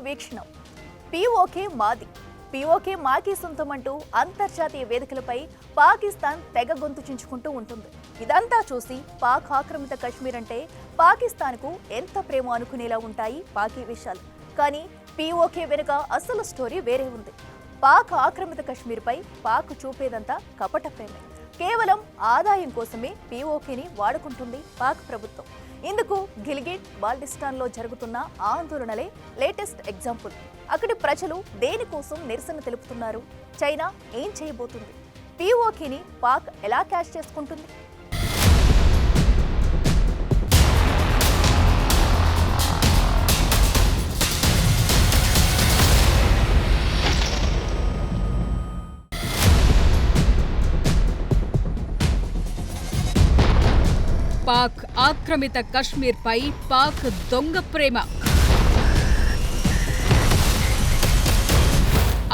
వీక్షణం. PoK మాది, PoK మాకి సొంతమంటూ అంతర్జాతీయ వేదికలపై పాకిస్తాన్ తెగ గొంతు చించుకుంటూ ఉంటుంది. ఇదంతా చూసి పాక్ ఆక్రమిత కశ్మీర్ అంటే పాకిస్తాన్కు ఎంత ప్రేమ అనుకునేలా ఉంటాయి పాకీ విషయాలు. కానీ పీఓకే వెనుక అసలు స్టోరీ వేరే ఉంది. పాక్ ఆక్రమిత కశ్మీర్పై పాక్ చూపేదంతా కపట ప్రేమే. కేవలం ఆదాయం కోసమే పీఓకేని వాడుకుంటుంది పాక్ ప్రభుత్వం. ఇందుకు గిల్గిట్ బాల్టిస్తాన్లో జరుగుతున్న ఆందోళనలే లేటెస్ట్ ఎగ్జాంపుల్. అక్కడి ప్రజలు దేనికోసం నిరసన తెలుపుతున్నారు? చైనా ఏం చేయబోతుంది? పీఓకేని పాక్ ఎలా క్యాష్ చేసుకుంటుంది? పాక్ ఆక్రమిత కశ్మీర్పై పాక్ దొంగ ప్రేమ.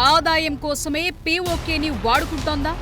ఆదాయం కోసమే పీఓకేని వాడుకుంటోందా?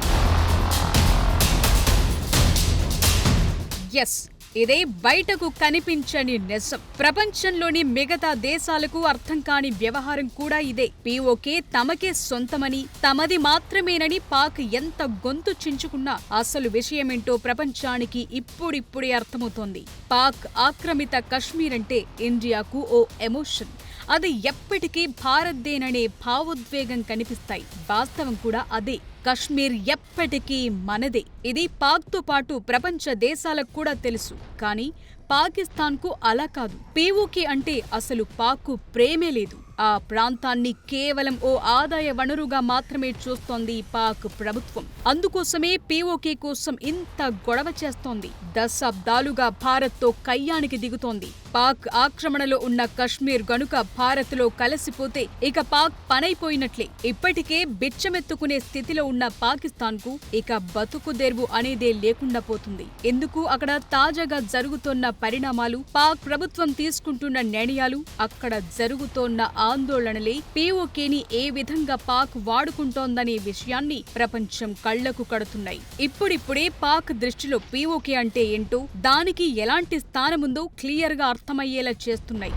ఎస్, ఇదే బయటకు కనిపించని నిజం. ప్రపంచంలోని మిగతా దేశాలకు అర్థం కాని వ్యవహారం కూడా ఇదే. పీఓకే తమకే సొంతమని, తమది మాత్రమేనని పాక్ ఎంత గొంతు చించుకున్నా అసలు విషయమేంటో ప్రపంచానికి ఇప్పుడిప్పుడే అర్థమవుతోంది. పాక్ ఆక్రమిత కశ్మీర్ అంటే ఇండియాకు ఓ ఎమోషన్. అది ఎప్పటికీ భారత్దేననే భావోద్వేగం కనిపిస్తాయి. వాస్తవం కూడా అదే. కశ్మీర్ ఎప్పటికీ మనదే. ఇది పాక్తో పాటు ప్రపంచ దేశాలకు కూడా తెలుసు. కానీ పాకిస్తాన్కు అలా కాదు. పీఓకే అంటే అసలు పాక్కు ప్రేమే లేదు. ఆ ప్రాంతాన్ని కేవలం ఓ ఆదాయ వనరుగా మాత్రమే చూస్తోంది పాక్ ప్రభుత్వం. అందుకోసమే పీఓకే కోసం ఇంత గొడవ చేస్తోంది. దశాబ్దాలుగా భారత్తో కయ్యానికి దిగుతోంది. పాక్ ఆక్రమణలో ఉన్న కశ్మీర్ గనుక భారత్లో కలిసిపోతే ఇక పాక్ పనైపోయినట్లే. ఇప్పటికే బిచ్చమెత్తుకునే స్థితిలో ఉన్న పాకిస్తాన్కు ఇక బతుకుదెరువు అనేదే లేకుండా పోతుంది. ఎందుకు అక్కడ తాజాగా జరుగుతోన్న పరిణామాలు, పాక్ ప్రభుత్వం తీసుకుంటున్న నిర్ణయాలు, అక్కడ జరుగుతోన్న ఆందోళనలే పీఓకేని ఏ విధంగా పాక్ వాడుకుంటోందనే విషయాన్ని ప్రపంచం కళ్లకు కడుతున్నాయి. ఇప్పుడిప్పుడే పాక్ దృష్టిలో పీఓకే అంటే ఏంటో, దానికి ఎలాంటి స్థానముందో క్లియర్గా అర్థమయ్యేలా చేస్తున్నాయి.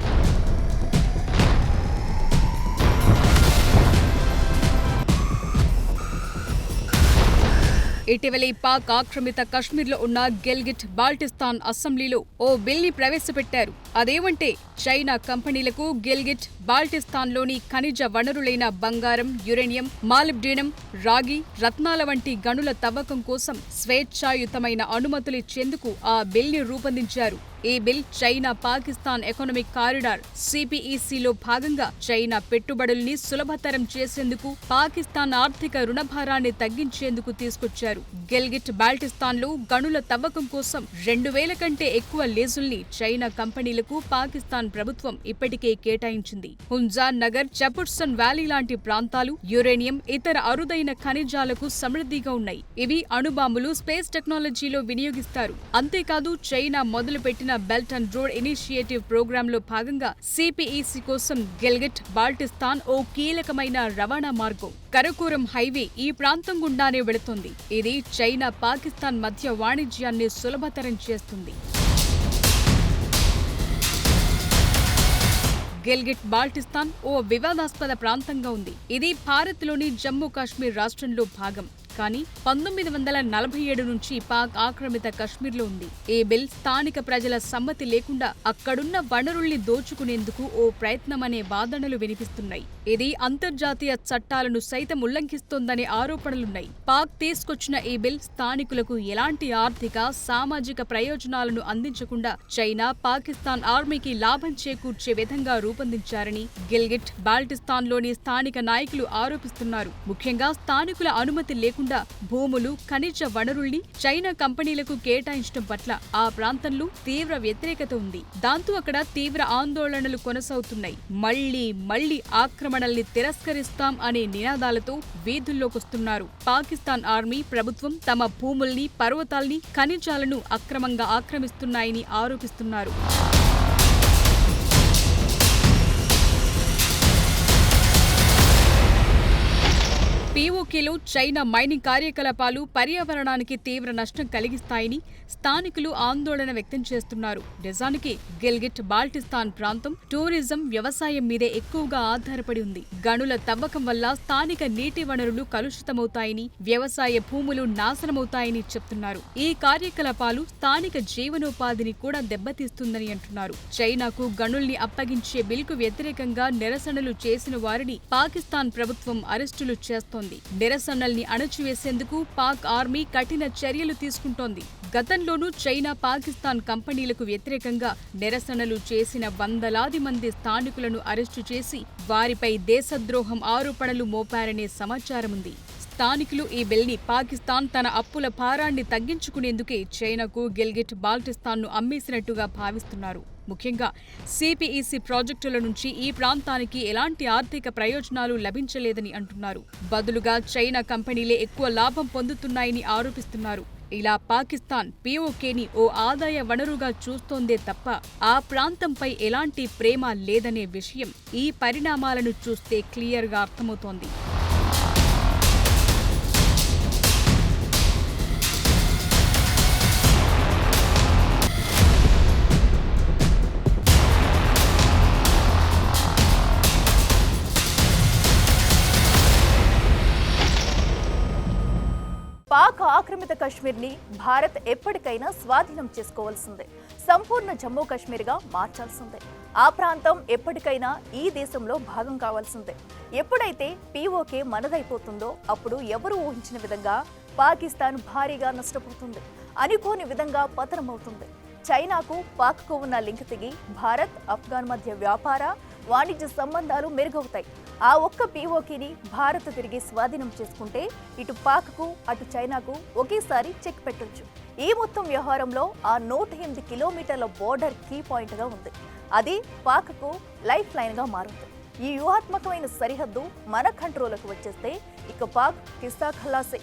ఇటీవలే పాక్ ఆక్రమిత కశ్మీర్లో ఉన్న గిల్గిట్ బాల్టిస్తాన్ అసెంబ్లీలో ఓ బిల్ని ప్రవేశపెట్టారు. అదేమంటే చైనా కంపెనీలకు గిల్గిట్ బాల్టిస్తాన్లోని ఖనిజ వనరులైన బంగారం, యురేనియం, మాలిబ్డినం, రాగి, రత్నాల వంటి గనుల తవ్వకం కోసం స్వేచ్ఛాయుతమైన అనుమతులిచ్చేందుకు ఆ బిల్ని రూపొందించారు. ఈ bill China Pakistan economic corridor సిపిఈసిలో భాగంగా చైనా పెట్టుబడుల్ని సులభతరం చేసేందుకు, పాకిస్తాన్ ఆర్థిక రుణభారాన్ని తగ్గించేందుకు తీసుకొచ్చారు. గిల్గిట్ బాల్టిస్తాన్లో గనుల తవ్వకం కోసం 2000 కంటే ఎక్కువ లీజుల్ని చైనా కంపెనీలకు పాకిస్తాన్ ప్రభుత్వం ఇప్పటికే కేటాయించింది. హుంజాన్ నగర్, చపుర్సన్ వ్యాలీ లాంటి ప్రాంతాలు యురేనియం, ఇతర అరుదైన ఖనిజాలకు సమృద్ధిగా ఉన్నాయి. ఇవి అణుబాంబులు, స్పేస్ టెక్నాలజీలో వినియోగిస్తారు. అంతేకాదు చైనా మొదలుపెట్టిన బెల్ట్ అండ్ రోడ్ ఇనిషియేటివ్ ప్రోగ్రాంలో భాగంగా సిపిఈసి కోసం గిల్గిట్ బాల్టిస్తాన్ ఓ కీలకమైన రవాణా మార్గం. కరకోరం హైవే ఈ ప్రాంతం గుండానే వెళుతుంది. ఇది చైనా, పాకిస్తాన్ మధ్య వాణిజ్యాన్ని సులభతరం చేస్తుంది. గిల్గిట్ బాల్టిస్తాన్ ఓ వివాదాస్పద ప్రాంతంగా ఉంది. ఇది భారత్లోని జమ్మూ కాశ్మీర్ రాష్ట్రంలో భాగం. కానీ 1947 నుంచి పాక్ ఆక్రమిత కశ్మీర్లో ఉంది. ఈ బిల్ స్థానిక ప్రజల సమ్మతి లేకుండా అక్కడున్న వనరుల్ని దోచుకునేందుకు ఓ ప్రయత్నమనే వాదనలు వినిపిస్తున్నాయి. ఇది అంతర్జాతీయ చట్టాలను సైతం ఉల్లంఘిస్తోందనే ఆరోపణలున్నాయి. పాక్ తీసుకొచ్చిన ఈ బిల్ స్థానికులకు ఎలాంటి ఆర్థిక, సామాజిక ప్రయోజనాలను అందించకుండా చైనా, పాకిస్తాన్ ఆర్మీకి లాభం చేకూర్చే విధంగా రూపొందించారని గిల్గిట్ బాల్టిస్తాన్లోని స్థానిక నాయకులు ఆరోపిస్తున్నారు. ముఖ్యంగా స్థానికుల అనుమతి లేకుండా భూములు, ఖనిజ వనరుల్ని చైనా కంపెనీలకు కేటాయించడం పట్ల ఆ ప్రాంతంలో తీవ్ర వ్యతిరేకత ఉంది. దాంతో అక్కడ తీవ్ర ఆందోళనలు కొనసాగుతున్నాయి. మళ్లీ ఆక్రమణల్ని తిరస్కరిస్తాం అనే నినాదాలతో వీధుల్లోకొస్తున్నారు. పాకిస్తాన్ ఆర్మీ, ప్రభుత్వం తమ భూముల్ని, పర్వతాల్ని, ఖనిజాలను అక్రమంగా ఆక్రమిస్తున్నాయని ఆరోపిస్తున్నారు. పీఓకేలో చైనా మైనింగ్ కార్యకలాపాలు పర్యావరణానికి తీవ్ర నష్టం కలిగిస్తాయని స్థానికులు ఆందోళన వ్యక్తం చేస్తున్నారు. నిజానికి గిల్గిట్ బాల్టిస్తాన్ ప్రాంతం టూరిజం, వ్యవసాయం మీదే ఎక్కువగా ఆధారపడి ఉంది. గనుల తవ్వకం వల్ల స్థానిక నీటి వనరులు కలుషితమవుతాయని, వ్యవసాయ భూములు నాశనమవుతాయని చెప్తున్నారు. ఈ కార్యకలాపాలు స్థానిక జీవనోపాధిని కూడా దెబ్బతీస్తుందని అంటున్నారు. చైనాకు గనుల్ని అప్పగించే బిల్కు వ్యతిరేకంగా నిరసనలు చేసిన వారిని పాకిస్తాన్ ప్రభుత్వం అరెస్టులు చేస్తోంది. నిరసనల్ని అణచివేసేందుకు పాక్ ఆర్మీ కఠిన చర్యలు తీసుకుంటోంది. గతంలోనూ చైనా, పాకిస్తాన్ కంపెనీలకు వ్యతిరేకంగా నిరసనలు చేసిన వందలాది మంది స్థానికులను అరెస్టు చేసి వారిపై దేశద్రోహం ఆరోపణలు మోపారనే సమాచారముంది. స్థానికులు ఈ బిల్ని పాకిస్తాన్ తన అప్పుల భారాన్ని తగ్గించుకునేందుకే చైనాకు గిల్గిట్ బాల్టిస్తాన్ను అమ్మేసినట్టుగా భావిస్తున్నారు. ముఖ్యంగా సిపిఇసి ప్రాజెక్టుల నుంచి ఈ ప్రాంతానికి ఎలాంటి ఆర్థిక ప్రయోజనాలు లభించలేదని అంటున్నారు. బదులుగా చైనా కంపెనీలే ఎక్కువ లాభం పొందుతున్నాయని ఆరోపిస్తున్నారు. ఇలా పాకిస్తాన్ పీఓకేని ఓ ఆదాయ వనరుగా చూస్తోందే తప్ప ఆ ప్రాంతంపై ఎలాంటి ప్రేమ లేదనే విషయం ఈ పరిణామాలను చూస్తే క్లియర్గా అర్థమవుతోంది. పాక్ ఆక్రమిత కశ్మీర్ని భారత్ ఎప్పటికైనా స్వాధీనం చేసుకోవాల్సిందే. సంపూర్ణ జమ్మూ కాశ్మీర్గా మార్చాల్సిందే. ఆ ప్రాంతం ఎప్పటికైనా ఈ దేశంలో భాగం కావాల్సిందే. ఎప్పుడైతే పీఓకే మనదైపోతుందో అప్పుడు ఎవరు ఊహించిన విధంగా పాకిస్తాన్ భారీగా నష్టపోతుంది. అనుకోని విధంగా పతనమవుతుంది. చైనాకు పాక్కు ఉన్న లింక్ తెగి భారత్, ఆఫ్ఘాన్ మధ్య వ్యాపార, వాణిజ్య సంబంధాలు మెరుగవుతాయి. ఆ ఒక్క పీఓకేని భారత్ తిరిగి స్వాధీనం చేసుకుంటే ఇటు పాక్కు, అటు చైనాకు ఒకేసారి చెక్ పెట్టొచ్చు. ఈ మొత్తం వ్యవహారంలో ఆ 108 కిలోమీటర్ల బోర్డర్ కీ పాయింట్గా ఉంది. అది పాక్కు లైఫ్ లైన్గా మారుతుంది. ఈ వ్యూహాత్మకమైన సరిహద్దు మన కంట్రోల్కు వచ్చేస్తే ఇక పాక్ కిస్సా ఖలాసే.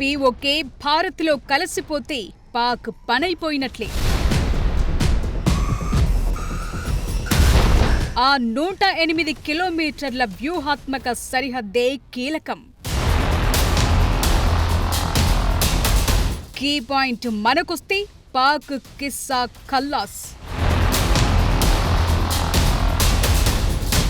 పీఓకే భారత్లో కలిసిపోతే పాక్ పనైపోయినట్లే. ఆ 108 కిలోమీటర్ల వ్యూహాత్మక సరిహద్దే కీలకం. కీ పాయింట్ మనకొస్తే పాక్ కిస్సా ఖల్లాస్.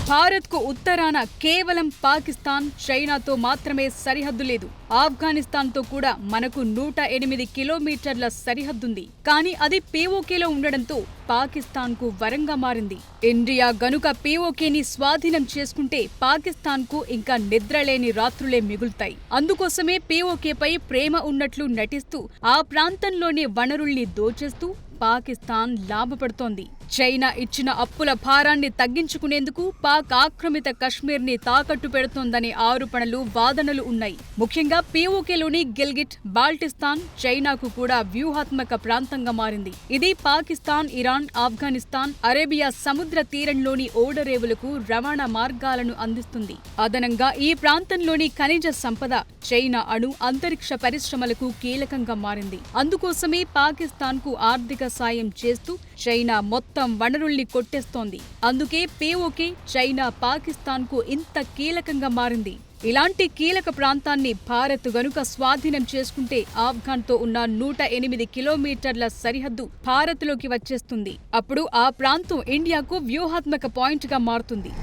భారత్కు ఉత్తరాన కేవలం పాకిస్తాన్, చైనాతో మాత్రమే సరిహద్దు లేదు. ఆఫ్ఘనిస్తాన్తో కూడా మనకు 108 కిలోమీటర్ల సరిహద్దుంది. కానీ అది పీఓకేలో ఉండడంతో పాకిస్తాన్కు వరంగా మారింది. ఇండియా గనుక పీఓకేని స్వాధీనం చేసుకుంటే పాకిస్తాన్కు ఇంకా నిద్రలేని రాత్రులే మిగులుతాయి. అందుకోసమే పీఓకేపై ప్రేమ ఉన్నట్లు నటిస్తూ ఆ ప్రాంతంలోని వనరుల్ని దోచేస్తూ పాకిస్తాన్ లాభపడుతోంది. చైనా ఇచ్చిన అప్పుల భారాన్ని తగ్గించుకునేందుకు పాక్ ఆక్రమిత కశ్మీర్ని తాకట్టు పెడుతోందనే ఆరోపణలు, వాదనలు ఉన్నాయి. ముఖ్యంగా పీఓకేలోని గిల్గిట్ బాల్టిస్తాన్ చైనాకు కూడా వ్యూహాత్మక ప్రాంతంగా మారింది. ఇది పాకిస్తాన్, ఇరాన్, ఆఫ్ఘనిస్తాన్, అరేబియా సముద్ర తీరంలోని ఓడరేవులకు రవాణా మార్గాలను అందిస్తుంది. అదనంగా ఈ ప్రాంతంలోని ఖనిజ సంపద చైనా అణు, అంతరిక్ష పరిశ్రమలకు కీలకంగా మారింది. అందుకోసమే పాకిస్తాన్కు ఆర్థిక సాయం చేస్తూ చైనా మొత్తం వనరుల్ని కొట్టేస్తోంది. అందుకే పీఓకే చైనా, పాకిస్తాన్కు ఇంత కీలకంగా మారింది. ఇలాంటి కీలక ప్రాంతాన్ని భారత్ గనుక స్వాధీనం చేసుకుంటే ఆఫ్ఘాన్తో ఉన్న 108 కిలోమీటర్ల సరిహద్దు భారత్లోకి వచ్చేస్తుంది. అప్పుడు ఆ ప్రాంతం ఇండియాకు వ్యూహాత్మక పాయింట్గా మారుతుంది.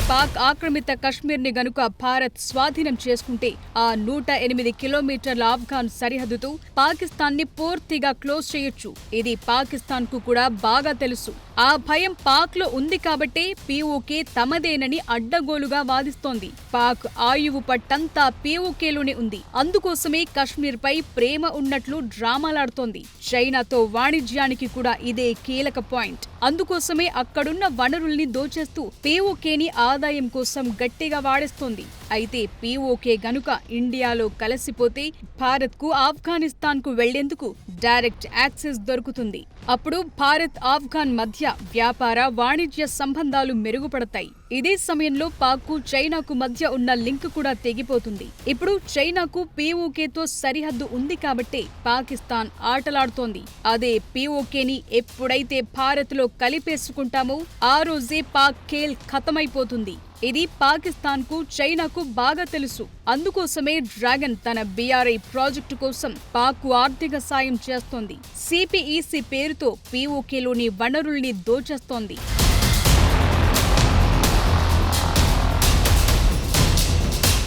పాక్ ఆక్రమిత కశ్మీర్ని గనుక భారత్ స్వాధీనం చేసుకుంటే ఆ 108 కిలోమీటర్ల ఆఫ్ఘాన్ సరిహద్దుతో పాకిస్తాన్ని పూర్తిగా క్లోజ్ చేయొచ్చు. ఇది పాకిస్తాన్కు కూడా బాగా తెలుసు. ఆ భయం పాక్లో ఉంది కాబట్టే పీఓకే తమదేనని అడ్డగోలుగా వాదిస్తోంది. పాక్ ఆయువు పట్టంతా పీఓకేలోనే ఉంది. అందుకోసమే కశ్మీర్పై ప్రేమ ఉన్నట్లు డ్రామాలాడుతోంది. చైనాతో వాణిజ్యానికి కూడా ఇదే కీలక పాయింట్. అందుకోసమే అక్కడున్న వనరుల్ని దోచేస్తూ పీఓకేని ఆదాయం కోసం గట్టిగా వాడేస్తోంది. అయితే పీఓకే గనుక ఇండియాలో కలిసిపోతే భారత్కు ఆఫ్ఘనిస్తాన్కు వెళ్లేందుకు డైరెక్ట్ యాక్సెస్ దొరుకుతుంది. అప్పుడు భారత్ ఆఫ్ఘాన్ మధ్య వ్యాపార వాణిజ్య సంబంధాలు మెరుగుపడతాయి. ఇదే సమయంలో పాక్కు చైనాకు మధ్య ఉన్న లింక్ కూడా తెగిపోతుంది. ఇప్పుడు చైనాకు పీఓకేతో సరిహద్దు ఉంది కాబట్టే పాకిస్తాన్ ఆటలాడుతోంది. అదే పీఓకేని ఎప్పుడైతే భారత్లో కలిపేసుకుంటామో ఆ రోజే పాక్ ఖేల్ ఖతమైపోతుంది. ఇది పాకిస్తాన్కు చైనాకు బాగా తెలుసు. అందుకోసమే డ్రాగన్ తన BRI ప్రాజెక్టు కోసం పాక్కు ఆర్థిక సాయం చేస్తోంది. CPEC పేరుతో పీఓకేలోని వనరుల్ని దోచేస్తోంది.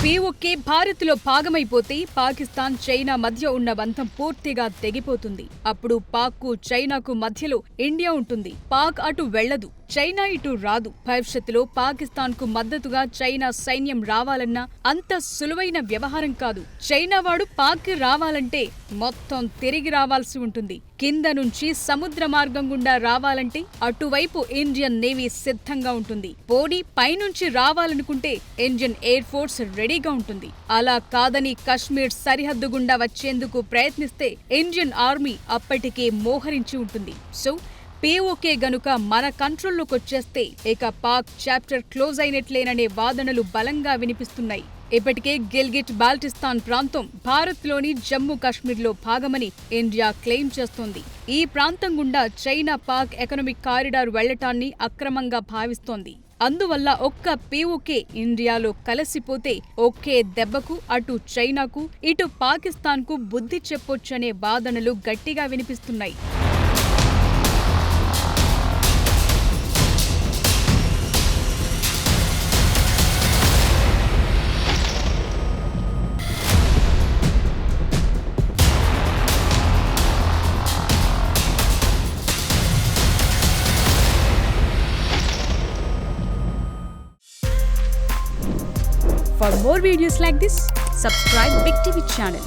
పీఓకే భారత్లో భాగమైపోతే పాకిస్తాన్ చైనా మధ్య ఉన్న బంధం పూర్తిగా తెగిపోతుంది. అప్పుడు పాక్కు చైనాకు మధ్యలో ఇండియా ఉంటుంది. పాక్ అటు వెళ్లదు, చైనా ఇటు రాదు. భవిష్యత్తులో పాకిస్తాన్కు మద్దతుగా చైనా సైన్యం రావాలన్నా అంత సులువైన వ్యవహారం కాదు. చైనా వాడు పాక్కి రావాలంటే మొత్తం తిరిగి రావాల్సి ఉంటుంది. కింద నుంచి సముద్ర మార్గం గుండా రావాలంటే అటువైపు ఇండియన్ నేవీ సిద్ధంగా ఉంటుంది. పోనీ పైనుంచి రావాలనుకుంటే ఇండియన్ ఎయిర్ ఫోర్స్ రెడీగా ఉంటుంది. అలా కాదని కశ్మీర్ సరిహద్దు గుండా వచ్చేందుకు ప్రయత్నిస్తే ఇండియన్ ఆర్మీ అప్పటికే మోహరించి ఉంటుంది. సో పీఓకే గనుక మన కంట్రోల్లోకొచ్చేస్తే ఇక పాక్ చాప్టర్ క్లోజ్ అయినట్లేననే వాదనలు బలంగా వినిపిస్తున్నాయి. ఇప్పటికే గిల్గిట్ బాల్టిస్తాన్ ప్రాంతం భారత్లోని జమ్మూ కాశ్మీర్లో భాగమని ఇండియా క్లెయిమ్ చేస్తోంది. ఈ ప్రాంతం గుండా చైనా పాక్ ఎకనామిక్ కారిడార్ వెళ్లటాన్ని అక్రమంగా భావిస్తోంది. అందువల్ల ఒక్క పీఓకే ఇండియాలో కలిసిపోతే ఒకే దెబ్బకు అటు చైనాకు ఇటు పాకిస్తాన్కు బుద్ధి చెప్పొచ్చనే వాదనలు గట్టిగా వినిపిస్తున్నాయి. For more videos like this, subscribe Big TV channel.